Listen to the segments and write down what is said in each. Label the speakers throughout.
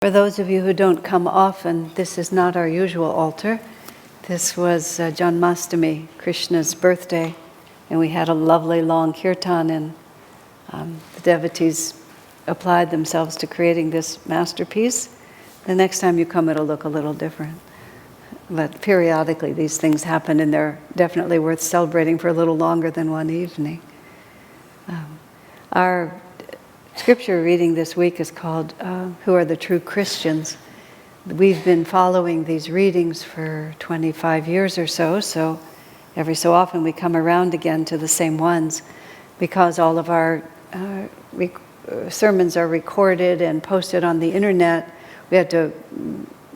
Speaker 1: For those of you who don't come often, this is not our usual altar. This was Janmashtami, Krishna's birthday, and we had a lovely long kirtan, and the devotees applied themselves to creating this masterpiece. The next time you come, it'll look a little different. But periodically these things happen, and they're definitely worth celebrating for a little longer than one evening. Our scripture reading this week is called Who Are the True Christians? We've been following these readings for 25 years or so, so every so often we come around again to the same ones, because all of our sermons are recorded and posted on the internet. We had to,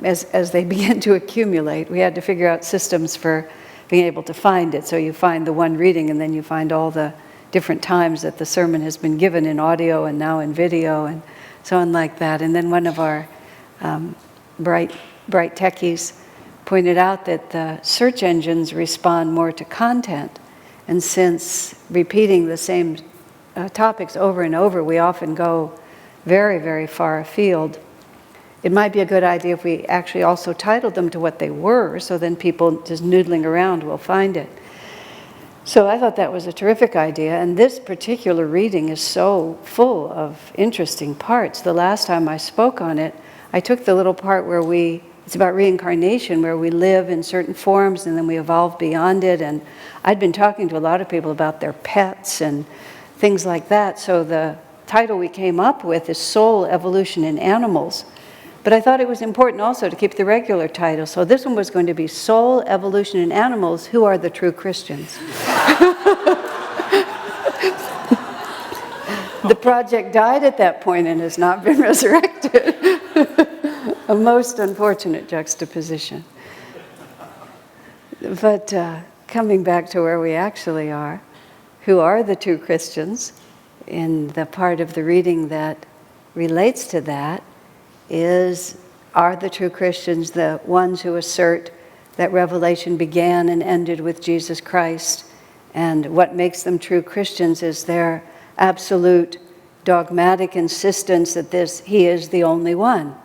Speaker 1: as they began to accumulate, we had to figure out systems for being able to find it. So you find the one reading, and then you find all the different times that the sermon has been given in audio and now in video and so on like that. And then one of our bright techies pointed out that the search engines respond more to content. And since repeating the same topics over and over, we often go very, very far afield. It might be a good idea if we actually also titled them to what they were, so then people just noodling around will find it. So I thought that was a terrific idea, and this particular reading is so full of interesting parts. The last time I spoke on it, I took the little part where it's about reincarnation, where we live in certain forms and then we evolve beyond it, and I'd been talking to a lot of people about their pets and things like that, so the title we came up with is Soul, Evolution in Animals. But I thought it was important also to keep the regular title. So this one was going to be Soul, Evolution in Animals, Who Are the True Christians? The project died at that point and has not been resurrected. A most unfortunate juxtaposition. But coming back to where we actually are, who are the true Christians? In the part of the reading that relates to that, are the true Christians the ones who assert that revelation began and ended with Jesus Christ, and what makes them true Christians is their absolute dogmatic insistence that He is the only one.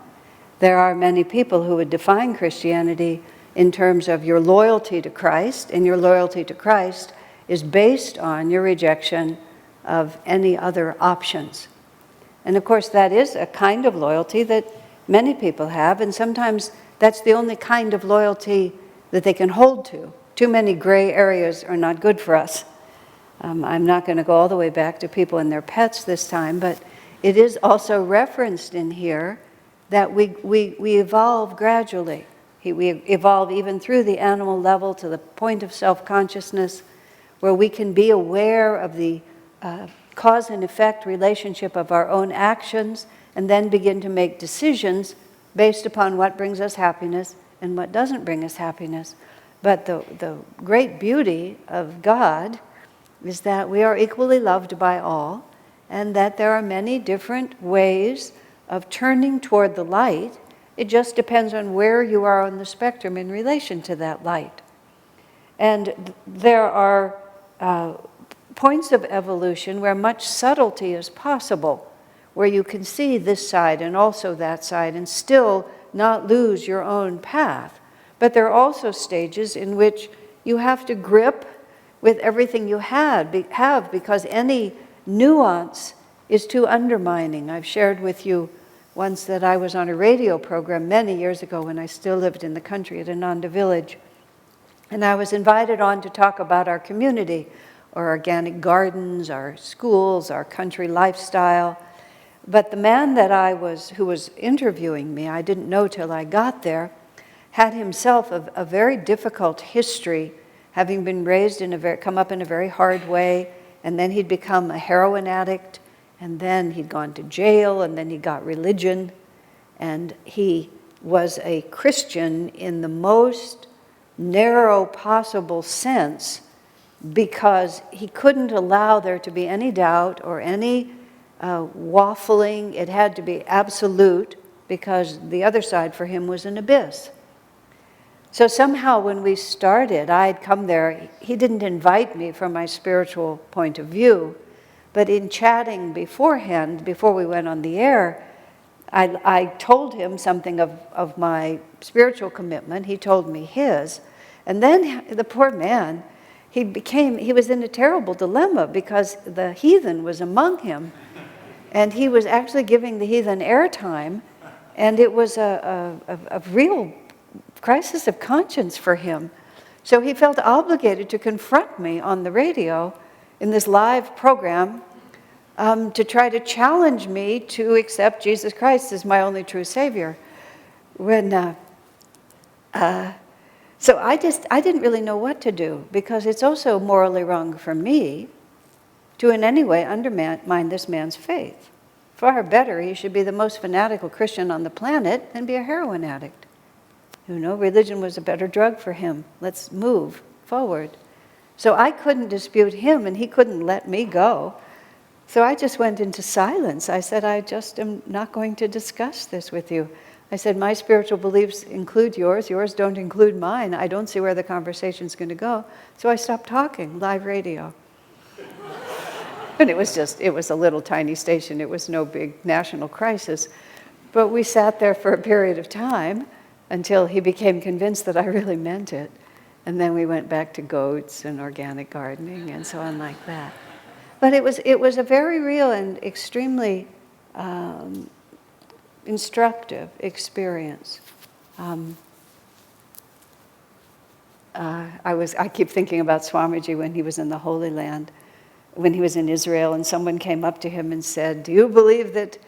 Speaker 1: There are many people who would define Christianity in terms of your loyalty to Christ, and your loyalty to Christ is based on your rejection of any other options. And of course, that is a kind of loyalty that many people have, and sometimes that's the only kind of loyalty that they can hold to. Too many gray areas are not good for us. I'm not going to go all the way back to people and their pets this time, but it is also referenced in here that we evolve gradually. We evolve even through the animal level to the point of self-consciousness, where we can be aware of the cause and effect relationship of our own actions, and then begin to make decisions based upon what brings us happiness and what doesn't bring us happiness. But the great beauty of God is that we are equally loved by all, and that there are many different ways of turning toward the light. It just depends on where you are on the spectrum in relation to that light. And there are points of evolution where much subtlety is possible, where you can see this side and also that side and still not lose your own path. But there are also stages in which you have to grip with everything you have, because any nuance is too undermining. I've shared with you once that I was on a radio program many years ago when I still lived in the country at Ananda Village, and I was invited on to talk about our community, our organic gardens, our schools, our country lifestyle. But the man who was interviewing me, I didn't know till I got there, had himself a very difficult history, having been raised come up in a very hard way, and then he'd become a heroin addict, and then he'd gone to jail, and then he got religion, and he was a Christian in the most narrow possible sense, because he couldn't allow there to be any doubt or any waffling. It had to be absolute, because the other side for him was an abyss. So somehow when we started, I'd come there. He didn't invite me from my spiritual point of view, but in chatting beforehand, before we went on the air, I told him something of my spiritual commitment. He told me his. And then the poor man, he was in a terrible dilemma because the heathen was among him. And he was actually giving the heathen airtime. And it was a real crisis of conscience for him. So he felt obligated to confront me on the radio in this live program to try to challenge me to accept Jesus Christ as my only true Savior. So I didn't really know what to do, because it's also morally wrong for me to in any way undermine this man's faith. Far better, he should be the most fanatical Christian on the planet than be a heroin addict. Religion was a better drug for him. Let's move forward. So I couldn't dispute him, and he couldn't let me go. So I just went into silence. I said, I just am not going to discuss this with you. I said, my spiritual beliefs include yours. Yours don't include mine. I don't see where the conversation's going to go. So I stopped talking, live radio. And it was a little tiny station. It was no big national crisis. But we sat there for a period of time until he became convinced that I really meant it. And then we went back to goats and organic gardening and so on like that. But it was a very real and extremely instructive experience. I keep thinking about Swamiji when he was in the Holy Land, when he was in Israel, and someone came up to him and said, "Do you believe that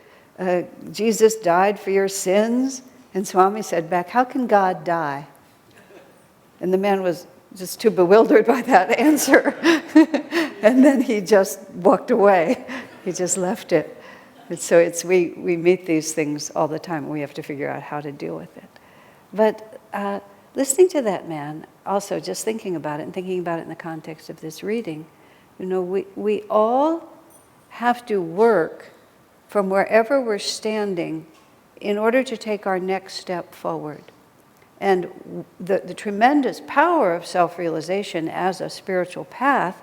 Speaker 1: Jesus died for your sins?" And Swami said back, "How can God die?" And the man was just too bewildered by that answer. And then he just walked away. He just left it. And so we meet these things all the time, and we have to figure out how to deal with it. But listening to that man, also just thinking about it and thinking about it in the context of this reading, we all have to work from wherever we're standing in order to take our next step forward. And the tremendous power of self-realization as a spiritual path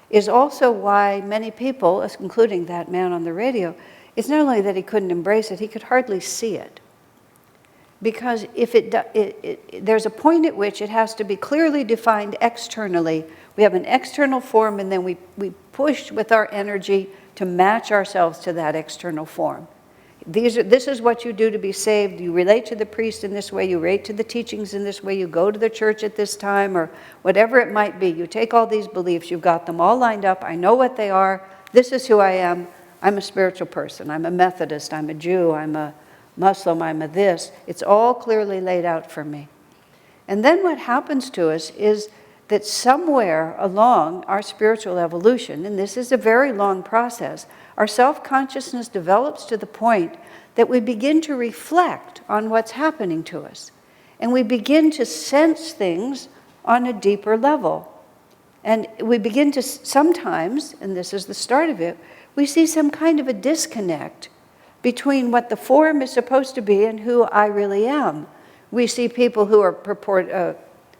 Speaker 1: is also why many people, including that man on the radio, it's not only that he couldn't embrace it, he could hardly see it. Because if there's a point at which it has to be clearly defined externally. We have an external form, and then we push with our energy to match ourselves to that external form. This is what you do to be saved. You relate to the priest in this way. You relate to the teachings in this way. You go to the church at this time, or whatever it might be. You take all these beliefs. You've got them all lined up. I know what they are. This is who I am. I'm a spiritual person. I'm a Methodist. I'm a Jew. I'm a Muslim. I'm a this. It's all clearly laid out for me. And then what happens to us is that somewhere along our spiritual evolution, and this is a very long process, our self-consciousness develops to the point that we begin to reflect on what's happening to us. And we begin to sense things on a deeper level. And we begin to sometimes, and this is the start of it, we see some kind of a disconnect between what the form is supposed to be and who I really am. We see people who are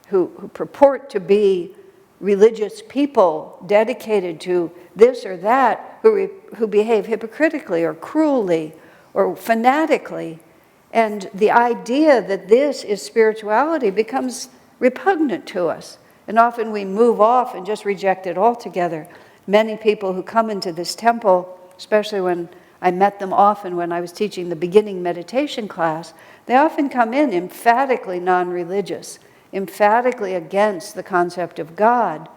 Speaker 1: who purport to be religious people dedicated to this or that, who behave hypocritically or cruelly or fanatically. And the idea that this is spirituality becomes repugnant to us. And often we move off and just reject it altogether. Many people who come into this temple, especially when I met them often when I was teaching the beginning meditation class, they often come in emphatically non-religious, emphatically against the concept of God.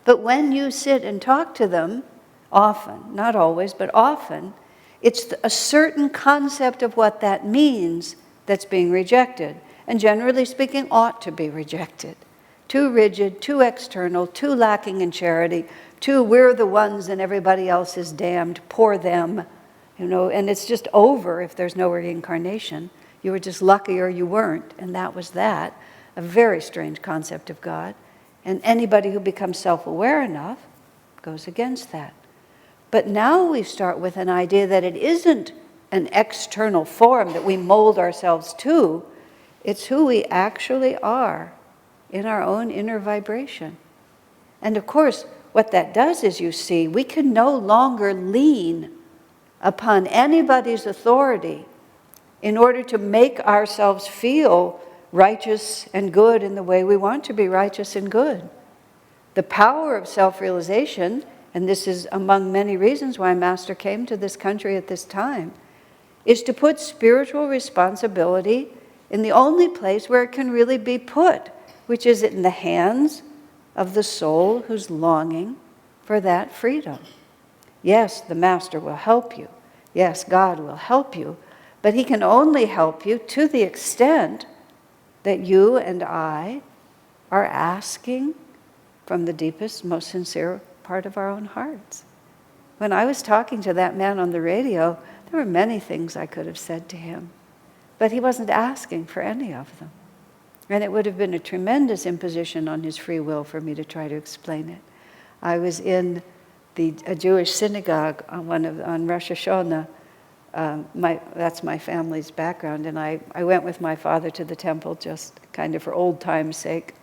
Speaker 1: But when you sit and talk to them, often, not always, but often, it's a certain concept of what that means that's being rejected, and generally speaking, ought to be rejected. Too rigid, too external, too lacking in charity, too we're the ones and everybody else is damned, poor them, and it's just over if there's no reincarnation. You were just lucky or you weren't, and that was that. A very strange concept of God. And anybody who becomes self-aware enough goes against that. But now we start with an idea that it isn't an external form that we mold ourselves to. It's who we actually are in our own inner vibration. And of course, what that does is, you see, we can no longer lean upon anybody's authority in order to make ourselves feel righteous and good in the way we want to be righteous and good. The power of self-realization, and this is among many reasons why Master came to this country at this time, is to put spiritual responsibility in the only place where it can really be put, which is in the hands of the soul who's longing for that freedom. Yes, the Master will help you. Yes, God will help you. But He can only help you to the extent that you and I are asking from the deepest, most sincere part of our own hearts. When I was talking to that man on the radio, there were many things I could have said to him, but he wasn't asking for any of them. And it would have been a tremendous imposition on his free will for me to try to explain it. I was in a Jewish synagogue on Rosh Hashanah. That's my family's background, and I went with my father to the temple just kind of for old time's sake.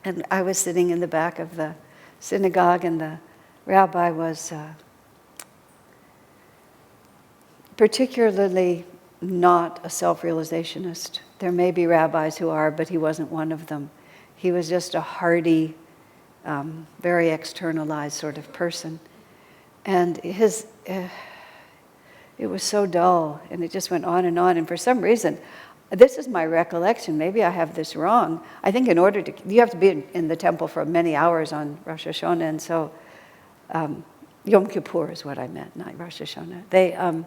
Speaker 1: And I was sitting in the back of the synagogue, and the rabbi was particularly not a self-realizationist. There may be rabbis who are, but he wasn't one of them. He was just a hardy, very externalized sort of person. And it was so dull, and it just went on, and for some reason, this is my recollection, maybe I have this wrong. I think in order to, you have to be in the temple for many hours on Rosh Hashanah, and so Yom Kippur is what I meant, not Rosh Hashanah.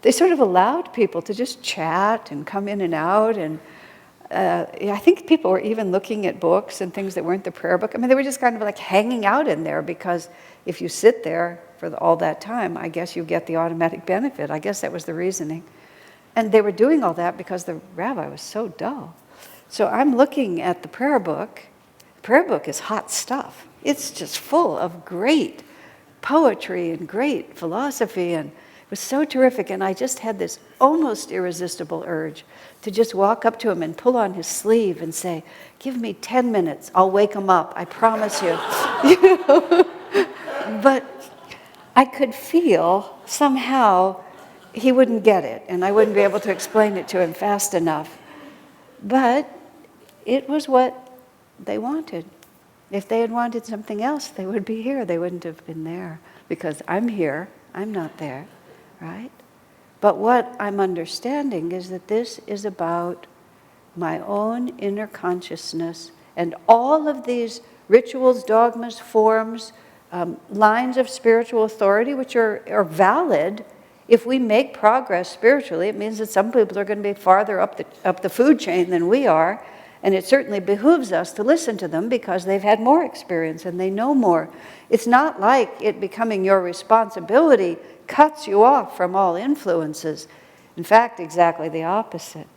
Speaker 1: They sort of allowed people to just chat and come in and out, and I think people were even looking at books and things that weren't the prayer book. I mean, they were just kind of like hanging out in there, because if you sit there for all that time, I guess you get the automatic benefit. I guess that was the reasoning. And they were doing all that because the rabbi was so dull. So I'm looking at the prayer book. The prayer book is hot stuff. It's just full of great poetry and great philosophy, and it was so terrific. And I just had this almost irresistible urge to just walk up to him and pull on his sleeve and say, "Give me 10 minutes, I'll wake him up, I promise you." You know? But I could feel somehow he wouldn't get it, and I wouldn't be able to explain it to him fast enough. But it was what they wanted. If they had wanted something else, they would be here. They wouldn't have been there, because I'm here, I'm not there, right? But what I'm understanding is that this is about my own inner consciousness, and all of these rituals, dogmas, forms, lines of spiritual authority, which are valid. If we make progress spiritually, it means that some people are going to be farther up the food chain than we are, and it certainly behooves us to listen to them because they've had more experience and they know more. It's not like it becoming your responsibility cuts you off from all influences. In fact, exactly the opposite.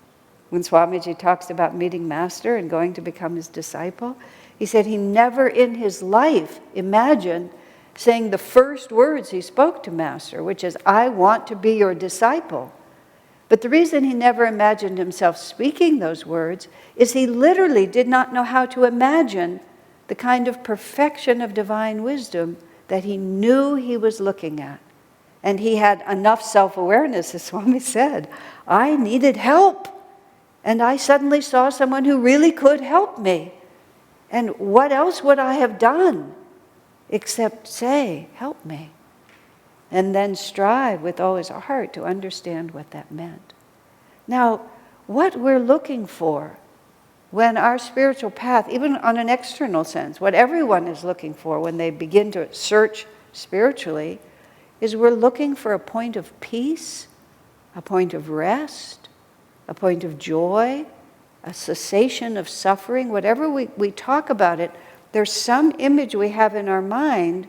Speaker 1: When Swamiji talks about meeting Master and going to become his disciple, he said he never in his life imagined saying the first words he spoke to Master, which is, "I want to be your disciple." But the reason he never imagined himself speaking those words is he literally did not know how to imagine the kind of perfection of divine wisdom that he knew he was looking at. And he had enough self-awareness, as Swami said. I needed help. And I suddenly saw someone who really could help me. And what else would I have done except say, "Help me"? And then strive with all his heart to understand what that meant. Now, what we're looking for when our spiritual path, even on an external sense, what everyone is looking for when they begin to search spiritually, is we're looking for a point of peace, a point of rest, a point of joy, a cessation of suffering. Whatever we talk about it, there's some image we have in our mind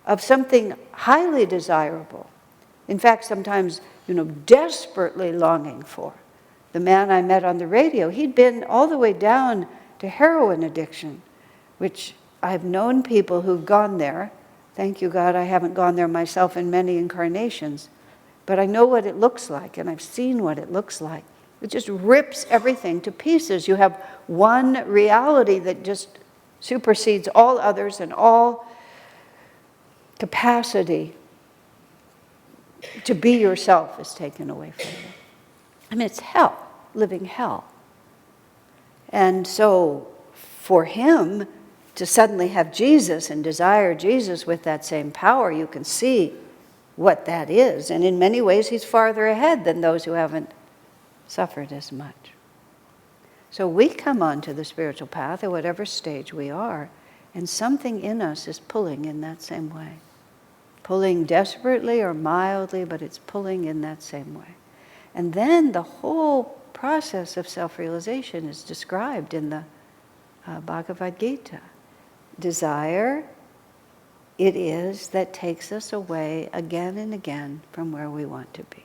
Speaker 1: of something highly desirable. In fact, sometimes, desperately longing for. The man I met on the radio, he'd been all the way down to heroin addiction, which I've known people who've gone there. Thank you, God, I haven't gone there myself in many incarnations. But I know what it looks like, and I've seen what it looks like. It just rips everything to pieces. You have one reality that just supersedes all others, and all capacity to be yourself is taken away from you. I mean, it's hell, living hell. And so for him to suddenly have Jesus and desire Jesus with that same power, you can see what that is. And in many ways, he's farther ahead than those who haven't suffered as much. So we come onto the spiritual path at whatever stage we are, and something in us is pulling in that same way. Pulling desperately or mildly, but it's pulling in that same way. And then the whole process of self-realization is described in the Bhagavad Gita. Desire, it is that takes us away again and again from where we want to be.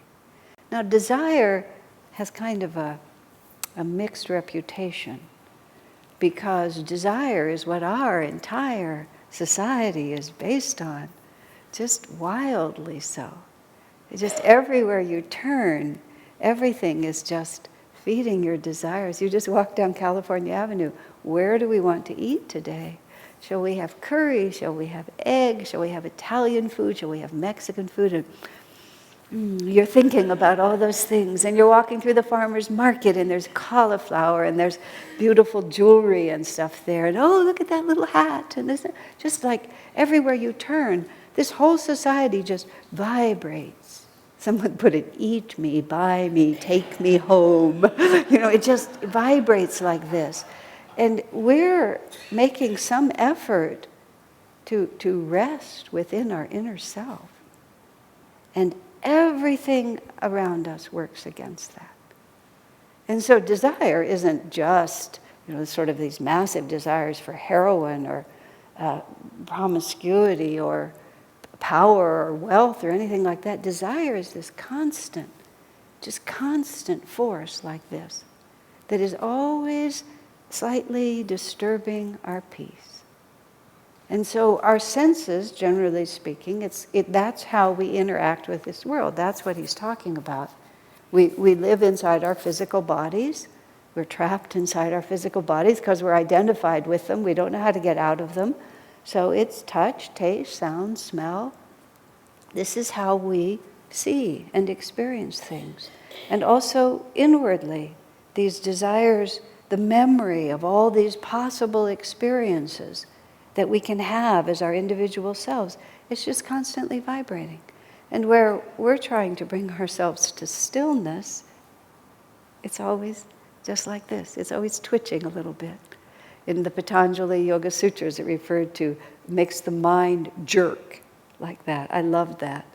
Speaker 1: Now, desire has kind of a mixed reputation, because desire is what our entire society is based on, just wildly so. It's just everywhere you turn, everything is just feeding your desires. You just walk down California Avenue. Where do we want to eat today? Shall we have curry? Shall we have egg? Shall we have Italian food? Shall we have Mexican food? And you're thinking about all those things, and you're walking through the farmer's market, and there's cauliflower, and there's beautiful jewelry and stuff there, and oh, look at that little hat, and this, just like everywhere you turn, this whole society just vibrates. Someone put it, eat me, buy me, take me home. It just vibrates like this. And we're making some effort to rest within our inner self. And everything around us works against that. And so desire isn't just, sort of these massive desires for heroin or promiscuity or power or wealth or anything like that. Desire is this constant force like this that is always slightly disturbing our peace. And so our senses, generally speaking, that's how we interact with this world. That's what he's talking about. We live inside our physical bodies. We're trapped inside our physical bodies because we're identified with them. We don't know how to get out of them. So it's touch, taste, sound, smell. This is how we see and experience things. And also inwardly, these desires, the memory of all these possible experiences that we can have as our individual selves, it's just constantly vibrating. And where we're trying to bring ourselves to stillness, it's always just like this. It's always twitching a little bit. In the Patanjali Yoga Sutras, it referred to, makes the mind jerk like that. I loved that.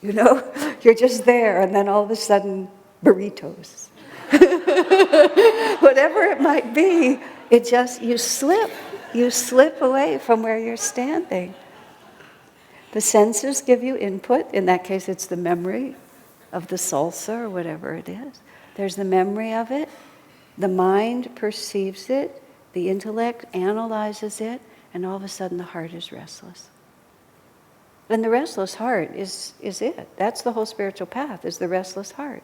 Speaker 1: You're just there, and then all of a sudden, burritos. Whatever it might be, it just, you slip away from where you're standing. The senses give you input. In that case, it's the memory of the salsa or whatever it is. There's the memory of it. The mind perceives it. The intellect analyzes it. And all of a sudden, the heart is restless. And the restless heart is it. That's the whole spiritual path, is the restless heart.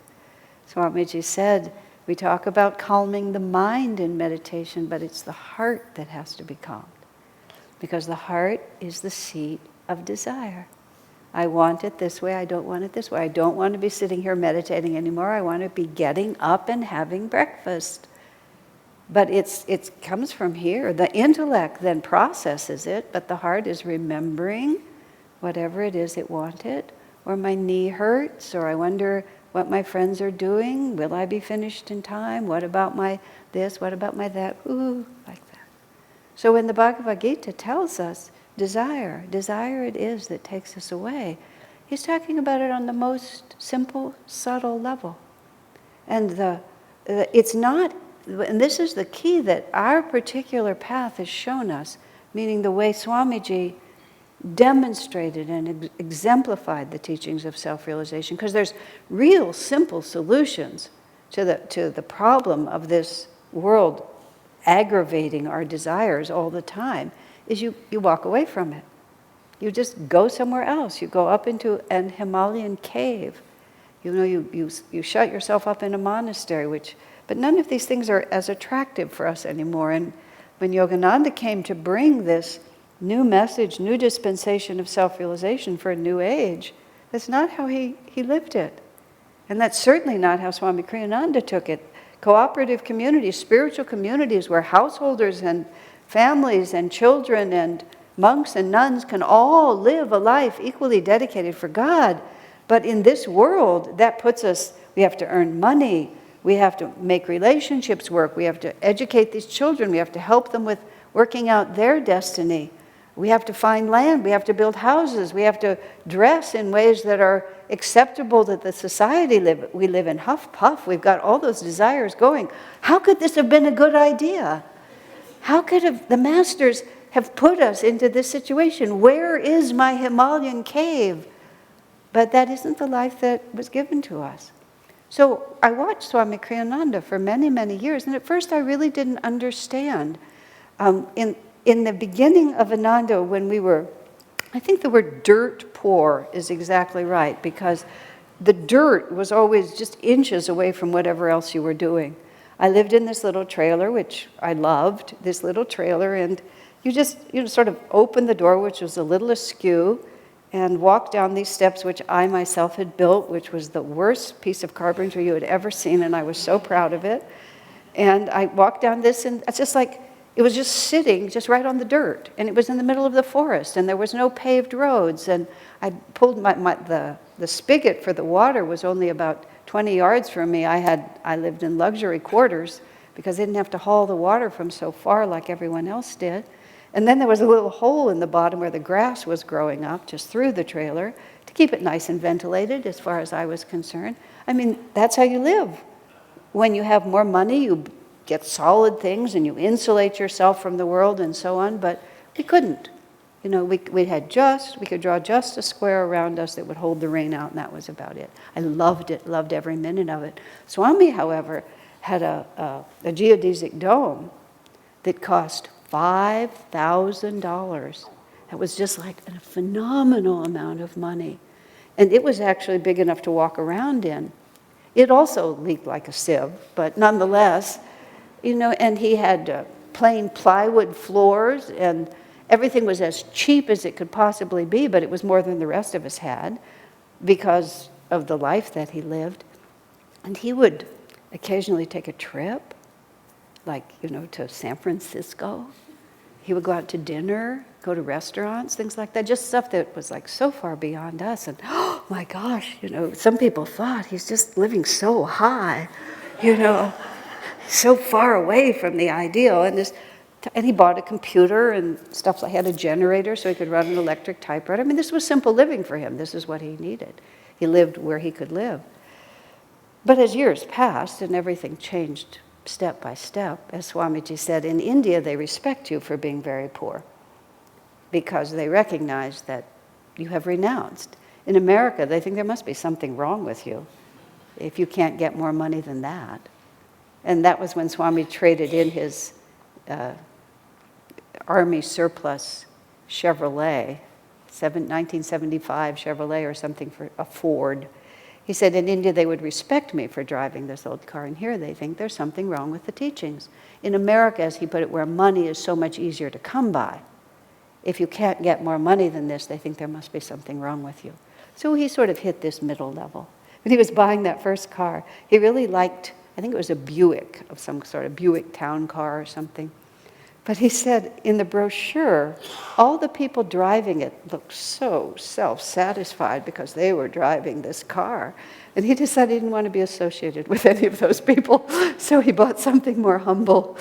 Speaker 1: Swamiji said, we talk about calming the mind in meditation, but it's the heart that has to be calmed. Because the heart is the seat of desire. I want it this way, I don't want it this way. I don't want to be sitting here meditating anymore. I want to be getting up and having breakfast. But it comes from here. The intellect then processes it, but the heart is remembering whatever it is it wanted. Or my knee hurts, or I wonder what my friends are doing. Will I be finished in time? What about my this? What about my that? Ooh, like that. So when the Bhagavad Gita tells us desire it is that takes us away, he's talking about it on the most simple, subtle level. And it's not, and this is the key that our particular path has shown us, meaning the way Swamiji demonstrated and exemplified the teachings of self-realization, because there's real simple solutions to the problem of this world aggravating our desires all the time, is you walk away from it. You just go somewhere else. You go up into an Himalayan cave. You shut yourself up in a monastery, but none of these things are as attractive for us anymore. And when Yogananda came to bring this new message, new dispensation of self-realization for a new age, that's not how he lived it. And that's certainly not how Swami Kriyananda took it. Cooperative communities, spiritual communities where householders and families and children and monks and nuns can all live a life equally dedicated for God. But in this world, that puts us, we have to earn money, we have to make relationships work, we have to educate these children, we have to help them with working out their destiny. We have to find land, we have to build houses, we have to dress in ways that are acceptable to the society we live in. Huff, puff, we've got all those desires going. How could this have been a good idea? How could the masters have put us into this situation? Where is my Himalayan cave? But that isn't the life that was given to us. So I watched Swami Kriyananda for many, many years, and at first I really didn't understand. In the beginning of Ananda, when we were, I think the word dirt poor is exactly right, because the dirt was always just inches away from whatever else you were doing. I lived in this little trailer, which I loved, this little trailer, and you just sort of open the door, which was a little askew, and walk down these steps, which I myself had built, which was the worst piece of carpentry you had ever seen, and I was so proud of it. And I walked down this, and it's just like, it was just sitting just right on the dirt, and it was in the middle of the forest, and there was no paved roads, and I pulled the spigot for the water was only about 20 yards from me. I lived in luxury quarters because I didn't have to haul the water from so far like everyone else did. And then there was a little hole in the bottom where the grass was growing up just through the trailer to keep it nice and ventilated as far as I was concerned. I mean, that's how you live. When you have more money, you get solid things and you insulate yourself from the world and so on, but we couldn't. You know, we could draw just a square around us that would hold the rain out, and that was about it. I loved it, loved every minute of it. Swami, however, had a geodesic dome that cost $5,000. That was just like a phenomenal amount of money. And it was actually big enough to walk around in. It also leaked like a sieve, but nonetheless, you know, and he had plain plywood floors, and everything was as cheap as it could possibly be, but it was more than the rest of us had because of the life that he lived. And he would occasionally take a trip, like, you know, to San Francisco. He would go out to dinner, go to restaurants, things like that, just stuff that was like so far beyond us. And oh my gosh, you know, some people thought he's just living so high, you know, so far away from the ideal. And he bought a computer and stuff. Like, he had a generator so he could run an electric typewriter. I mean, this was simple living for him. This is what he needed. He lived where he could live. But as years passed and everything changed step by step, as Swamiji said, in India they respect you for being very poor because they recognize that you have renounced. In America, they think there must be something wrong with you if you can't get more money than that. And that was when Swami traded in his Army surplus Chevrolet, 1975 Chevrolet or something, for a Ford. He said in India they would respect me for driving this old car, and here they think there's something wrong with the teachings. In America, as he put it, where money is so much easier to come by, if you can't get more money than this, they think there must be something wrong with you. So he sort of hit this middle level. When he was buying that first car, he really liked, I think it was a Buick, of some sort of Buick town car or something. But he said in the brochure, all the people driving it looked so self-satisfied because they were driving this car. And he decided he didn't want to be associated with any of those people. So he bought something more humble,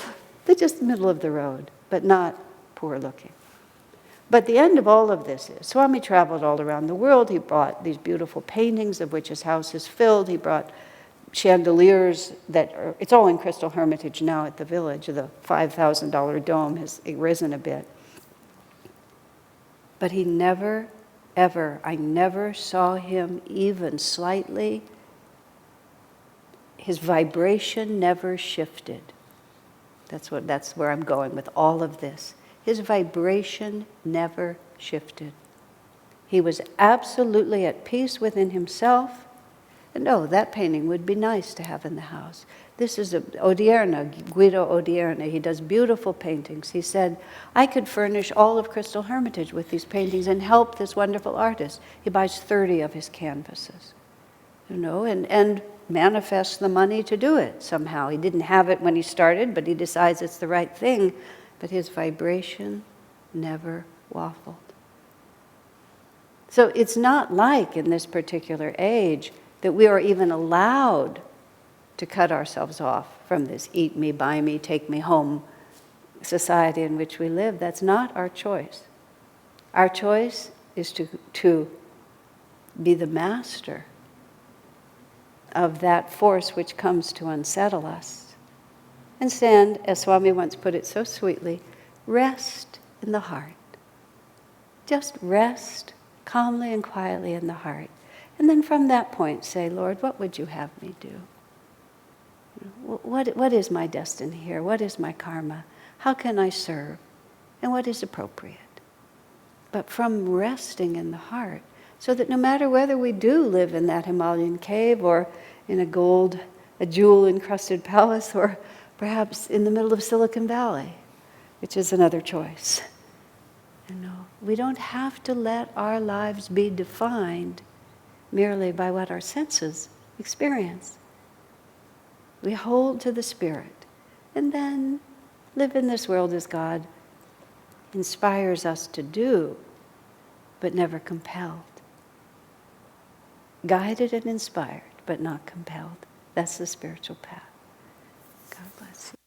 Speaker 1: just middle of the road, but not poor looking. But the end of all of this is, Swami traveled all around the world. He brought these beautiful paintings of which his house is filled. He brought chandeliers it's all in Crystal Hermitage now at the village. The $5,000 dome has risen a bit. But he never, ever, I never saw him even slightly, his vibration never shifted. That's where I'm going with all of this. His vibration never shifted. He was absolutely at peace within himself. And that painting would be nice to have in the house. This is Guido Odierna. He does beautiful paintings. He said, I could furnish all of Crystal Hermitage with these paintings and help this wonderful artist. He buys 30 of his canvases. and manifest the money to do it somehow. He didn't have it when he started, but he decides it's the right thing. But his vibration never waffled. So it's not like in this particular age that we are even allowed to cut ourselves off from this eat me, buy me, take me home society in which we live. That's not our choice. Our choice is to be the master of that force which comes to unsettle us. And stand, as Swami once put it so sweetly, rest in the heart. Just rest calmly and quietly in the heart. And then from that point say, Lord, what would you have me do? What is my destiny here? What is my karma? How can I serve? And what is appropriate? But from resting in the heart, so that no matter whether we do live in that Himalayan cave or in a jewel-encrusted palace, or perhaps in the middle of Silicon Valley, which is another choice. We don't have to let our lives be defined merely by what our senses experience. We hold to the Spirit, and then live in this world as God inspires us to do, but never compelled. Guided and inspired, but not compelled. That's the spiritual path. God bless you.